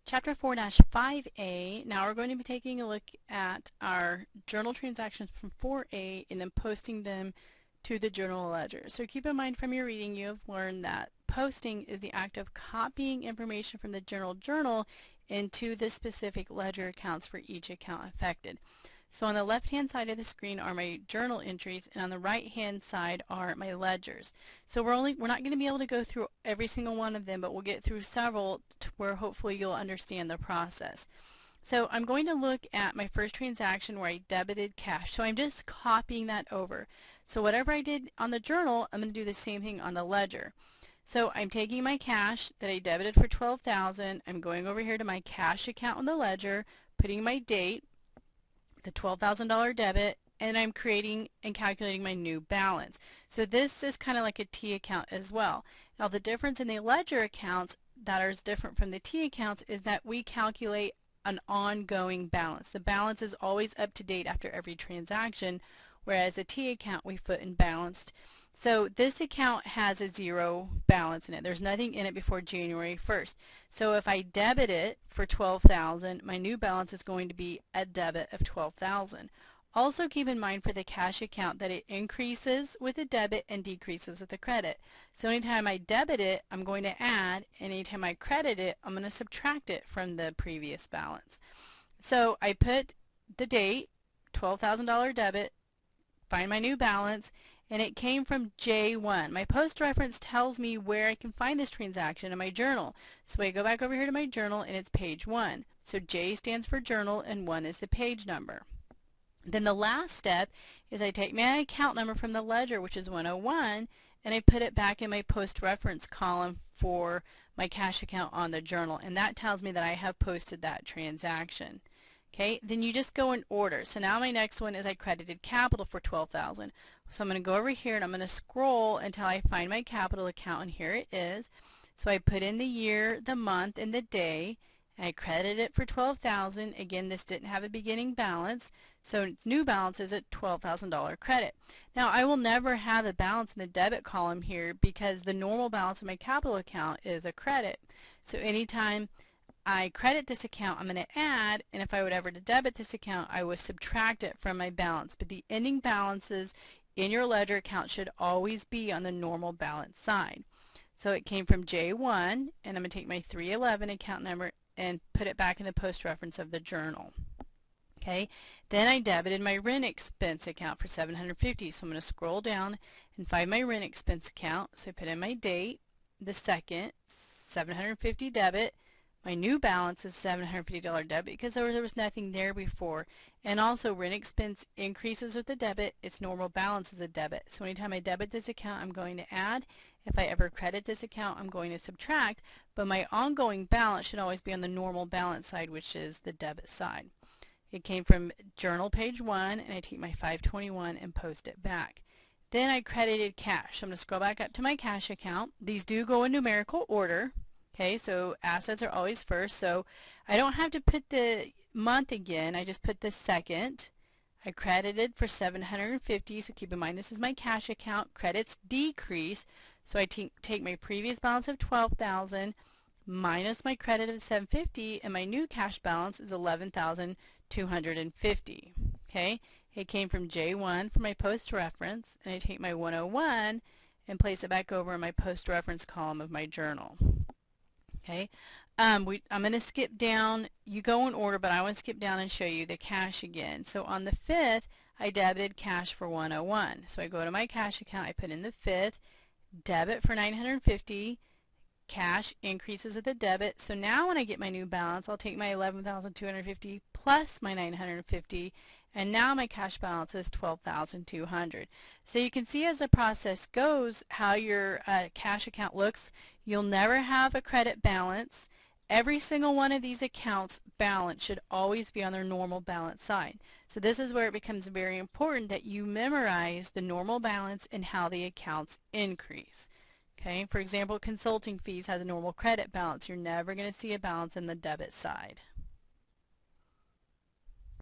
Chapter 4-5A, now we're going to be taking a look at our journal transactions from 4A and then posting them to the journal ledger. So keep in mind from your reading you have learned that posting is the act of copying information from the general journal into the specific ledger accounts for each account affected. So on the left-hand side of the screen are my journal entries, and on the right-hand side are my ledgers. So we're not going to be able to go through every single one of them, but we'll get through several to where hopefully you'll understand the process. So I'm going to look at my first transaction where I debited cash. So I'm just copying that over. So whatever I did on the journal, I'm going to do the same thing on the ledger. So I'm taking my cash that I debited for $12,000. I'm going over here to my cash account on the ledger, putting my date, the $12,000 debit, and I'm creating and calculating my new balance. So this is kind of like a T account as well. Now the difference in the ledger accounts that are different from the T accounts is that we calculate an ongoing balance. The balance is always up to date after every transaction, whereas a T account we put in balanced. So this account has a zero balance in it. There's nothing in it before January 1st. So if I debit it for $12,000, my new balance is going to be a debit of $12,000. Also keep in mind for the cash account that it increases with a debit and decreases with a credit. So anytime I debit it, I'm going to add, and anytime I credit it, I'm going to subtract it from the previous balance. So I put the date, $12,000 debit, find my new balance, and it came from J1. My post reference tells me where I can find this transaction in my journal. So I go back over here to my journal and it's page 1. So J stands for journal and 1 is the page number. Then the last step is I take my account number from the ledger, which is 101, and I put it back in my post reference column for my cash account on the journal, and that tells me that I have posted that transaction. Okay, then you just go in order. So now my next one is I credited capital for $12,000. So I'm going to go over here and I'm going to scroll until I find my capital account, and here it is. So I put in the year, the month, and the day, and I credited it for $12,000. Again, this didn't have a beginning balance, so its new balance is a $12,000 credit. Now I will never have a balance in the debit column here because the normal balance in my capital account is a credit. So anytime I credit this account, I'm going to add, and if I would ever to debit this account, I would subtract it from my balance. But the ending balances in your ledger account should always be on the normal balance side. So it came from J1, and I'm going to take my 311 account number and put it back in the post reference of the journal. Okay, then I debited my rent expense account for $750. So I'm going to scroll down and find my rent expense account. So I put in my date, the second, $750 debit. My new balance is $750 debit because there was nothing there before. And also rent expense increases with the debit. Its normal balance is a debit. So anytime I debit this account, I'm going to add. If I ever credit this account, I'm going to subtract. But my ongoing balance should always be on the normal balance side, which is the debit side. It came from journal page 1, and I take my 521 and post it back. Then I credited cash. So I'm going to scroll back up to my cash account. These do go in numerical order. Okay, so assets are always first, so I don't have to put the month again, I just put the second. I credited for $750, so keep in mind this is my cash account. Credits decrease, so I take my previous balance of $12,000 minus my credit of $750, and my new cash balance is $11,250. Okay, it came from J1 for my post reference, and I take my 101 and place it back over in my post reference column of my journal. Okay, I'm going to skip down. You go in order, but I want to skip down and show you the cash again. So on the 5th, I debited cash for 101. So I go to my cash account, I put in the 5th, debit for $950, cash increases with a debit. So now when I get my new balance, I'll take my $11,250 plus my $950, and now my cash balance is $12,200. So you can see as the process goes how your cash account looks. You'll never have a credit balance. Every single one of these accounts balance should always be on their normal balance side. So this is where it becomes very important that you memorize the normal balance and how the accounts increase. Okay, for example, consulting fees has a normal credit balance. You're never going to see a balance in the debit side.